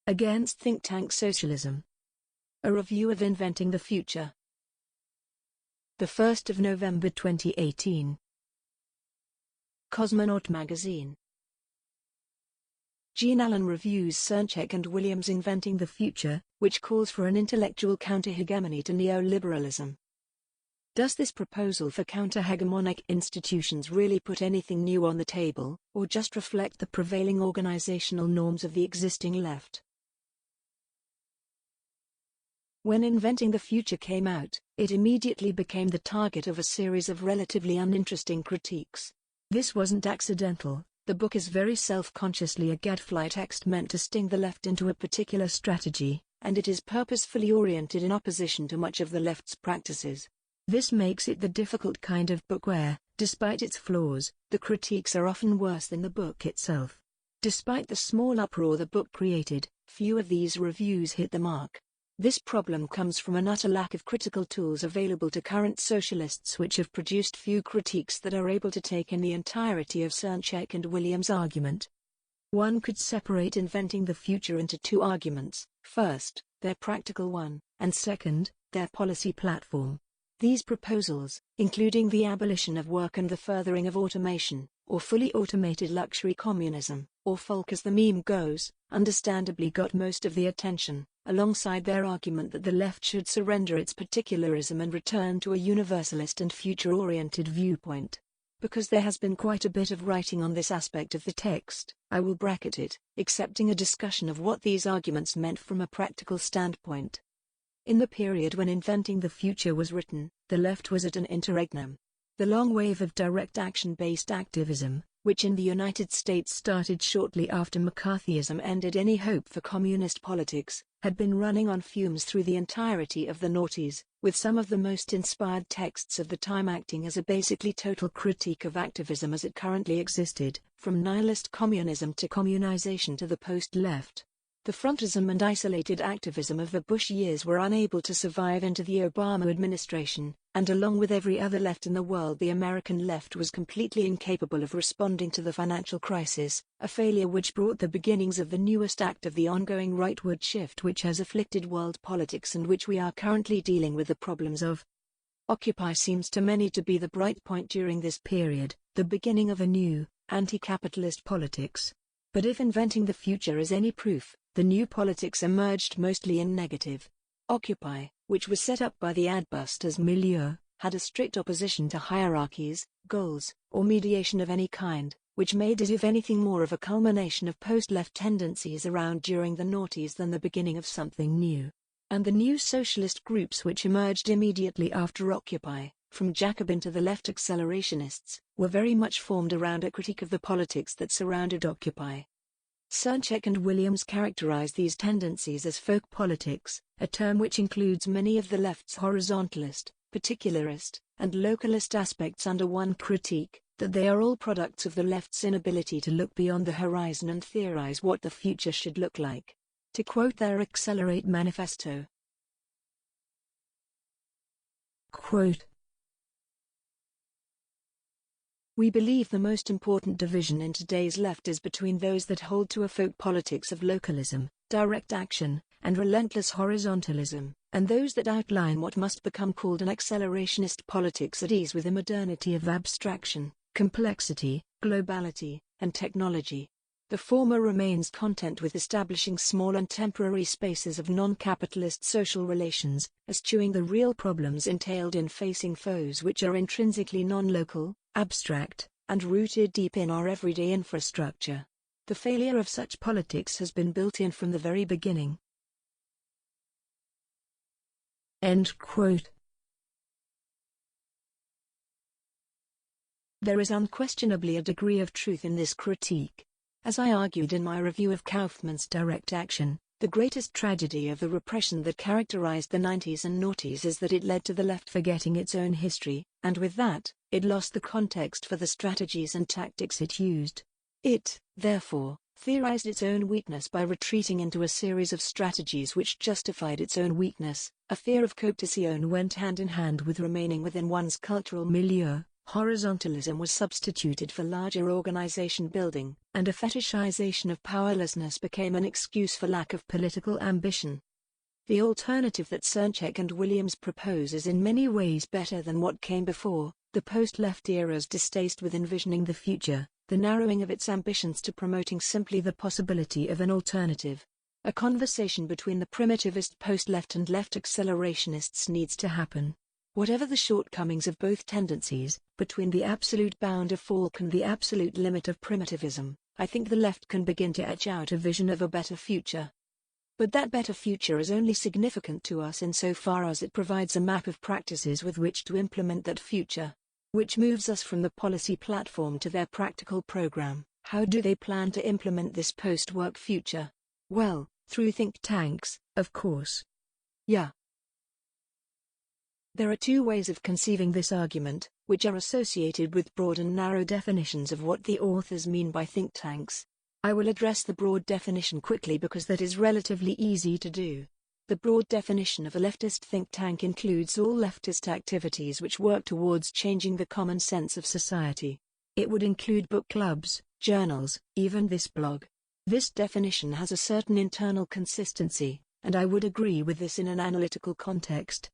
Against think tank socialism. A review of Inventing the Future. The 1st of November 2018. Cosmonaut magazine. Jean Allen reviews Cernchek and Williams' Inventing the Future, which calls for an intellectual counter-hegemony to neoliberalism. Does this proposal for counter-hegemonic institutions really put anything new on the table, or just reflect the prevailing organizational norms of the existing left? When Inventing the Future came out, it immediately became the target of a series of relatively uninteresting critiques. This wasn't accidental. The book is very self-consciously a gadfly text meant to sting the left into a particular strategy, and it is purposefully oriented in opposition to much of the left's practices. This makes it the difficult kind of book where, despite its flaws, the critiques are often worse than the book itself. Despite the small uproar the book created, few of these reviews hit the mark. This problem comes from an utter lack of critical tools available to current socialists, which have produced few critiques that are able to take in the entirety of Cernchek and Williams' argument. One could separate Inventing the Future into two arguments: first, their practical one, and second, their policy platform. These proposals, including the abolition of work and the furthering of automation, or fully automated luxury communism, or folk as the meme goes, understandably got most of the attention, alongside their argument that the left should surrender its particularism and return to a universalist and future-oriented viewpoint. Because there has been quite a bit of writing on this aspect of the text, I will bracket it, accepting a discussion of what these arguments meant from a practical standpoint. In the period when Inventing the Future was written, the left was at an interregnum. The long wave of direct action-based activism, which in the United States started shortly after McCarthyism ended any hope for communist politics, had been running on fumes through the entirety of the noughties, with some of the most inspired texts of the time acting as a basically total critique of activism as it currently existed, from nihilist communism to communization to the post-left. The frontism and isolated activism of the Bush years were unable to survive into the Obama administration, and along with every other left in the world, the American left was completely incapable of responding to the financial crisis, a failure which brought the beginnings of the newest act of the ongoing rightward shift which has afflicted world politics and which we are currently dealing with the problems of. Occupy seems to many to be the bright point during this period, the beginning of a new, anti-capitalist politics. But if Inventing the Future is any proof, the new politics emerged mostly in negative. Occupy, which was set up by the adbusters milieu, had a strict opposition to hierarchies, goals, or mediation of any kind, which made it if anything more of a culmination of post-left tendencies around during the noughties than the beginning of something new. And the new socialist groups which emerged immediately after Occupy, from Jacobin to the left accelerationists, were very much formed around a critique of the politics that surrounded Occupy. Cernchek and Williams characterize these tendencies as folk politics, a term which includes many of the left's horizontalist, particularist, and localist aspects under one critique, that they are all products of the left's inability to look beyond the horizon and theorize what the future should look like. To quote their Accelerate manifesto, quote, "We believe the most important division in today's left is between those that hold to a folk politics of localism, direct action, and relentless horizontalism, and those that outline what must become called an accelerationist politics at ease with the modernity of abstraction, complexity, globality, and technology. The former remains content with establishing small and temporary spaces of non-capitalist social relations, eschewing the real problems entailed in facing foes which are intrinsically non-local, abstract, and rooted deep in our everyday infrastructure. The failure of such politics has been built in from the very beginning." End quote. There is unquestionably a degree of truth in this critique. As I argued in my review of Kaufman's Direct Action, the greatest tragedy of the repression that characterized the 90s and noughties is that it led to the left forgetting its own history, and with that, it lost the context for the strategies and tactics it used. It, therefore, theorized its own weakness by retreating into a series of strategies which justified its own weakness. A fear of cooptation went hand in hand with remaining within one's cultural milieu, Horizontalism was substituted for larger organization building, and a fetishization of powerlessness became an excuse for lack of political ambition. The alternative that Srnicek and Williams propose is in many ways better than what came before, the post-left era's distaste with envisioning the future, the narrowing of its ambitions to promoting simply the possibility of an alternative. A conversation between the primitivist post-left and left accelerationists needs to happen. Whatever the shortcomings of both tendencies, between the absolute bound of Falk and the absolute limit of primitivism, I think the left can begin to etch out a vision of a better future. But that better future is only significant to us insofar as it provides a map of practices with which to implement that future. Which moves us from the policy platform to their practical program. How do they plan to implement this post-work future? Well, through think tanks, of course. Yeah. There are two ways of conceiving this argument, which are associated with broad and narrow definitions of what the authors mean by think tanks. I will address the broad definition quickly because that is relatively easy to do. The broad definition of a leftist think tank includes all leftist activities which work towards changing the common sense of society. It would include book clubs, journals, even this blog. This definition has a certain internal consistency, and I would agree with this in an analytical context.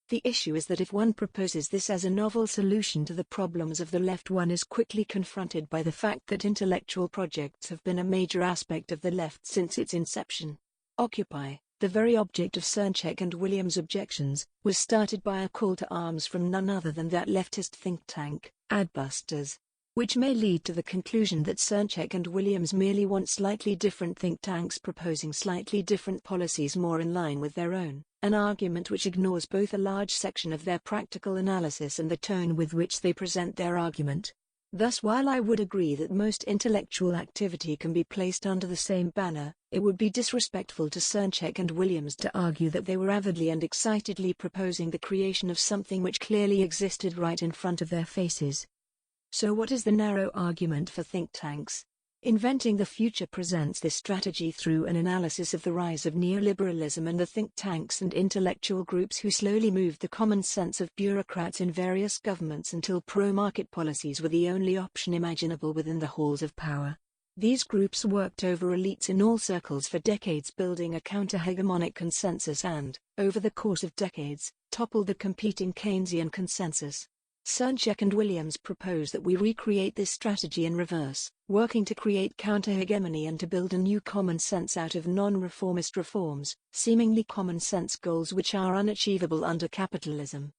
The issue is that if one proposes this as a novel solution to the problems of the left, one is quickly confronted by the fact that intellectual projects have been a major aspect of the left since its inception. Occupy, the very object of Srnicek and Williams' objections, was started by a call to arms from none other than that leftist think tank, Adbusters. Which may lead to the conclusion that Srnicek and Williams merely want slightly different think tanks proposing slightly different policies more in line with their own, an argument which ignores both a large section of their practical analysis and the tone with which they present their argument. Thus, while I would agree that most intellectual activity can be placed under the same banner, it would be disrespectful to Srnicek and Williams to argue that they were avidly and excitedly proposing the creation of something which clearly existed right in front of their faces. So what is the narrow argument for think tanks? Inventing the Future presents this strategy through an analysis of the rise of neoliberalism and the think tanks and intellectual groups who slowly moved the common sense of bureaucrats in various governments until pro-market policies were the only option imaginable within the halls of power. These groups worked over elites in all circles for decades, building a counter-hegemonic consensus and, over the course of decades, toppled the competing Keynesian consensus. Srnicek and Williams propose that we recreate this strategy in reverse, working to create counter-hegemony and to build a new common sense out of non-reformist reforms, seemingly common sense goals which are unachievable under capitalism.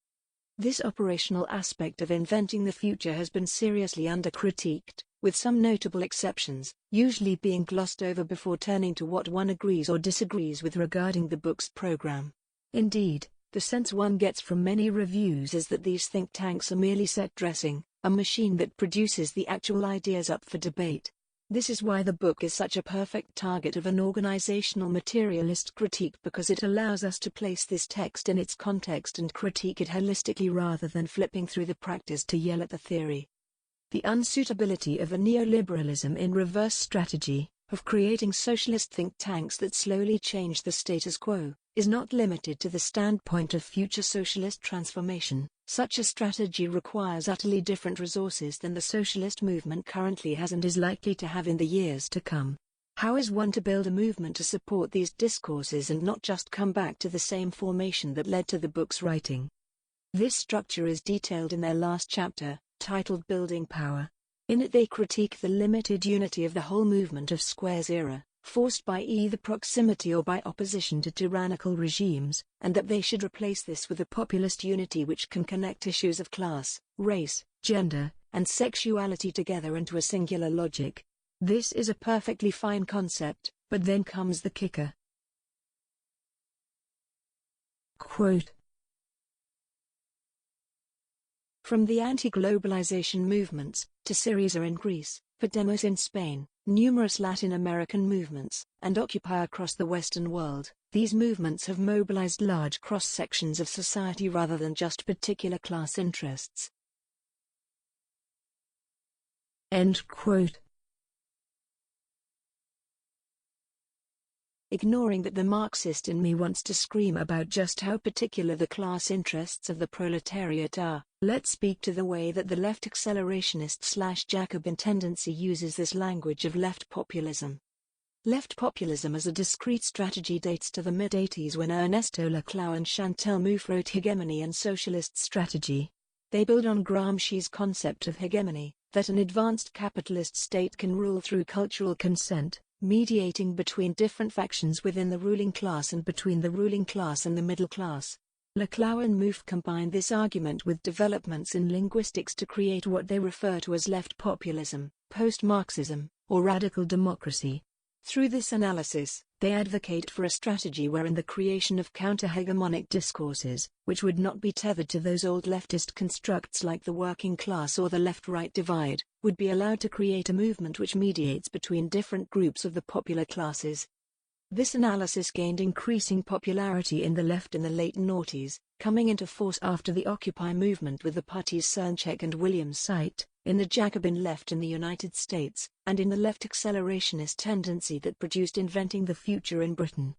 This operational aspect of inventing the future has been seriously under-critiqued, with some notable exceptions, usually being glossed over before turning to what one agrees or disagrees with regarding the book's program. Indeed, the sense one gets from many reviews is that these think tanks are merely set dressing, a machine that produces the actual ideas up for debate. This is why the book is such a perfect target of an organizational materialist critique, because it allows us to place this text in its context and critique it holistically rather than flipping through the practice to yell at the theory. The unsuitability of a neoliberalism in reverse strategy, of creating socialist think tanks that slowly change the status quo, is not limited to the standpoint of future socialist transformation. Such a strategy requires utterly different resources than the socialist movement currently has and is likely to have in the years to come. How is one to build a movement to support these discourses and not just come back to the same formation that led to the book's writing? This structure is detailed in their last chapter, titled Building Power. In it they critique the limited unity of the whole movement of Square's era, forced by either proximity or by opposition to tyrannical regimes, and that they should replace this with a populist unity which can connect issues of class, race, gender, and sexuality together into a singular logic. This is a perfectly fine concept, but then comes the kicker. Quote, from the anti-globalization movements, to Syriza in Greece, Podemos in Spain, numerous Latin American movements, and Occupy across the Western world, these movements have mobilized large cross-sections of society rather than just particular class interests. End quote. ignoring that the Marxist in me wants to scream about just how particular the class interests of the proletariat are. Let's speak to the way that the left accelerationist/Jacobin tendency uses this language of left populism. Left populism as a discrete strategy dates to the mid-80s when Ernesto Laclau and Chantal Mouffe wrote Hegemony and Socialist Strategy. They build on Gramsci's concept of hegemony, that an advanced capitalist state can rule through cultural consent, mediating between different factions within the ruling class and between the ruling class and the middle class. Laclau and Mouffe combine this argument with developments in linguistics to create what they refer to as left populism, post-Marxism, or radical democracy. Through this analysis, they advocate for a strategy wherein the creation of counter-hegemonic discourses, which would not be tethered to those old leftist constructs like the working class or the left-right divide, would be allowed to create a movement which mediates between different groups of the popular classes. This analysis gained increasing popularity in the left in the late noughties, coming into force after the Occupy movement with the parties Srnicek and Williams cite, in the Jacobin left in the United States, and in the left accelerationist tendency that produced Inventing the Future in Britain.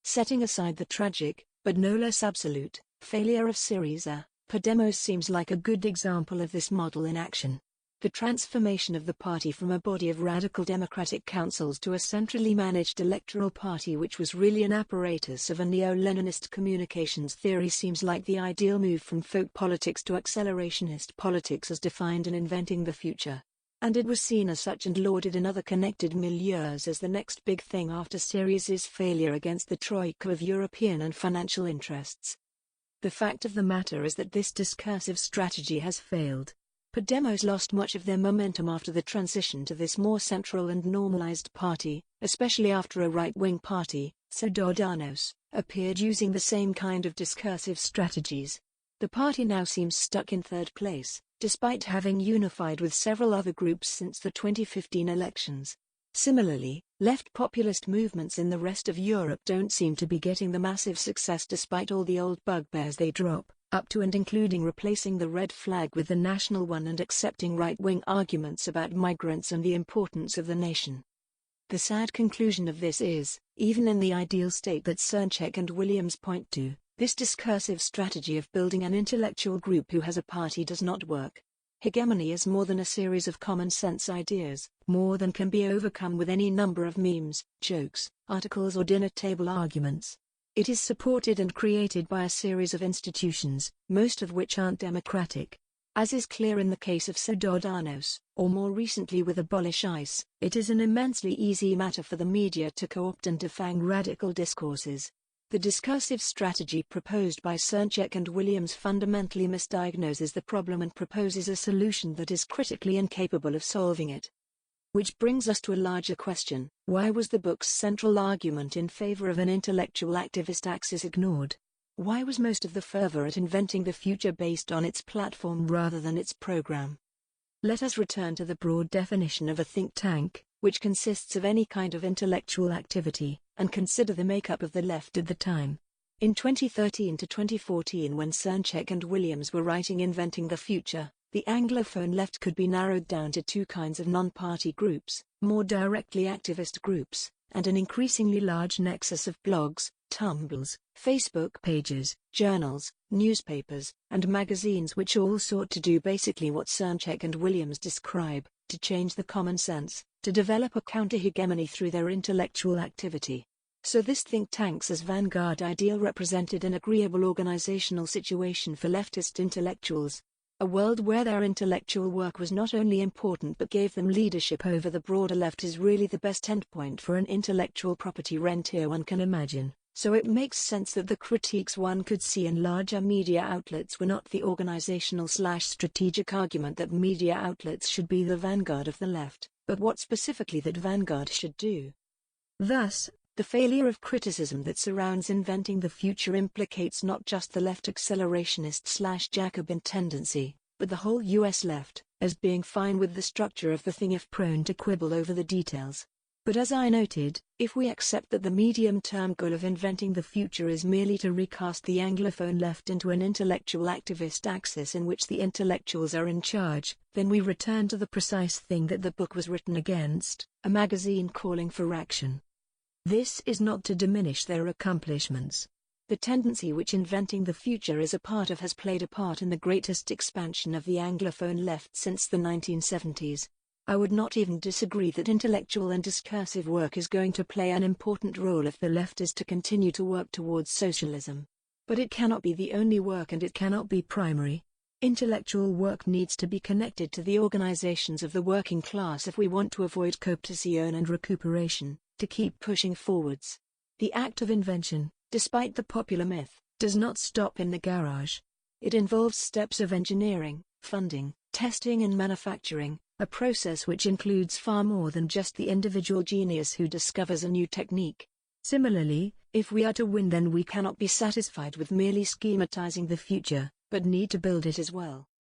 Setting aside the tragic, but no less absolute, failure of Syriza, Podemos seems like a good example of this model in action. The transformation of the party from a body of radical democratic councils to a centrally managed electoral party which was really an apparatus of a neo-Leninist communications theory seems like the ideal move from folk politics to accelerationist politics as defined in Inventing the Future. And it was seen as such and lauded in other connected milieus as the next big thing after Syriza's failure against the troika of European and financial interests. The fact of the matter is that this discursive strategy has failed. Podemos lost much of their momentum after the transition to this more central and normalized party, especially after a right-wing party, Ciudadanos, appeared using the same kind of discursive strategies. The party now seems stuck in third place, despite having unified with several other groups since the 2015 elections. Similarly, left populist movements in the rest of Europe don't seem to be getting the massive success despite all the old bugbears they drop, up to and including replacing the red flag with the national one and accepting right-wing arguments about migrants and the importance of the nation. The sad conclusion of this is, even in the ideal state that Srnicek and Williams point to, this discursive strategy of building an intellectual group who has a party does not work. Hegemony is more than a series of common-sense ideas, more than can be overcome with any number of memes, jokes, articles or dinner-table arguments. It is supported and created by a series of institutions, most of which aren't democratic. As is clear in the case of Ciudadanos, or more recently with Abolish ICE, it is an immensely easy matter for the media to co-opt and defang radical discourses. The discursive strategy proposed by Srnicek and Williams fundamentally misdiagnoses the problem and proposes a solution that is critically incapable of solving it. Which brings us to a larger question: why was the book's central argument in favor of an intellectual activist axis ignored? Why was most of the fervor at Inventing the Future based on its platform rather than its program? Let us return to the broad definition of a think tank, which consists of any kind of intellectual activity, and consider the makeup of the left at the time. In 2013 to 2014, when Srnicek and Williams were writing Inventing the Future, the Anglophone left could be narrowed down to two kinds of non-party groups, more directly activist groups, and an increasingly large nexus of blogs, Tumblrs, Facebook pages, journals, newspapers, and magazines which all sought to do basically what Srnicek and Williams describe, to change the common sense, to develop a counter-hegemony through their intellectual activity. So this think tanks as vanguard ideal represented an agreeable organizational situation for leftist intellectuals. A world where their intellectual work was not only important but gave them leadership over the broader left is really the best endpoint for an intellectual property rentier one can imagine. So it makes sense that the critiques one could see in larger media outlets were not the organizational/strategic argument that media outlets should be the vanguard of the left, but what specifically that vanguard should do. Thus, the failure of criticism that surrounds Inventing the Future implicates not just the left accelerationist/Jacobin tendency, but the whole US left, as being fine with the structure of the thing if prone to quibble over the details. But as I noted, if we accept that the medium-term goal of Inventing the Future is merely to recast the Anglophone left into an intellectual activist axis in which the intellectuals are in charge, then we return to the precise thing that the book was written against, a magazine calling for action. This is not to diminish their accomplishments. The tendency which inventing the future is a part of has played a part in the greatest expansion of the Anglophone left since the 1970s. I would not even disagree that intellectual and discursive work is going to play an important role if the left is to continue to work towards socialism. But it cannot be the only work and it cannot be primary. Intellectual work needs to be connected to the organizations of the working class if we want to avoid cooptation and recuperation, to keep pushing forwards. The act of invention, despite the popular myth, does not stop in the garage. It involves steps of engineering, funding, testing and manufacturing, a process which includes far more than just the individual genius who discovers a new technique. Similarly, if we are to win, then we cannot be satisfied with merely schematizing the future, but need to build it as well.